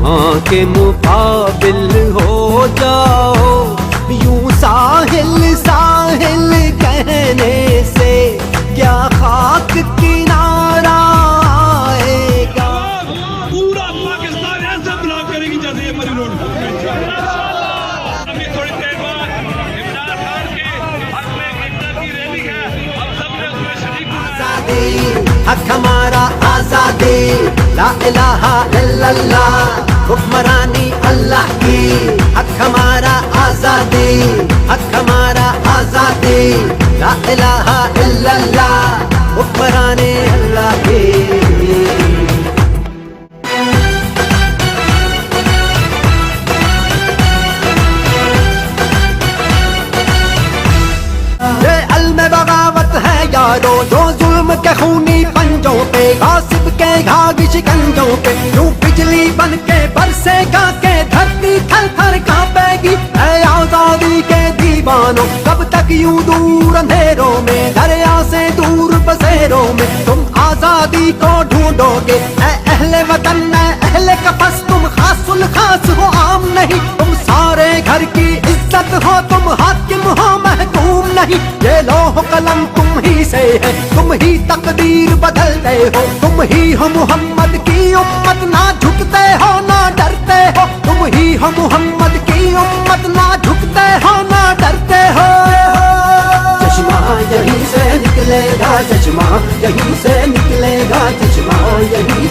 वहाँ के मुकाबिल हो जाओ। यूं साहिल साहिल कहने से क्या खाक किनारा आएगा। पूरा पाकिस्तान ऐसे ब्लॉक करेगी जैसे ये मरी रोड। अभी थोड़ी देर बाद इमरान खान के हक में एकता की रैली है, हम सब ने उसमें शरीक होना है। हक हमारा आजादी, ला इलाहा इल्लल्लाह, हुक्मरानी अल्लाह की। हक हमारा आजादी, हक हमारा आजादी, ला इलाहा इल्लल्लाह, हुक्मरानी अल्लाह की। ये अल्म बगावत है यारो, जो जुल्म के खूनी पंजों पे, गासिब के घाघ शिकंजों पे, यूं बिजली बन के बरसेगा के धरती थर थर कांपेगी। ऐ आजादी के दीवानों, कब तक यूं दूर अंधेरों में, दरिया से दूर बसेरों में तुम आजादी को ढूंढोगे। ऐ अहले वतन, ऐ अहले कफस, तुम खासुल खास हो, आम नहीं। तुम सारे घर की इज्जत हो, तुम हाकिम हो, महकूम नहीं। ये लौह कलम तुम ही से है, तुम ही तकदीर बदलते हो। तुम ही हो मोहम्मद की उम्मत, ना झुकते हो ना डरते हो। तुम ही हो मोहम्मद की उम्मत, ना झुकते हो ना डरते हो। चश्मा यहीं से निकलेगा, चश्मा यहीं से निकलेगा, चश्मा यहीं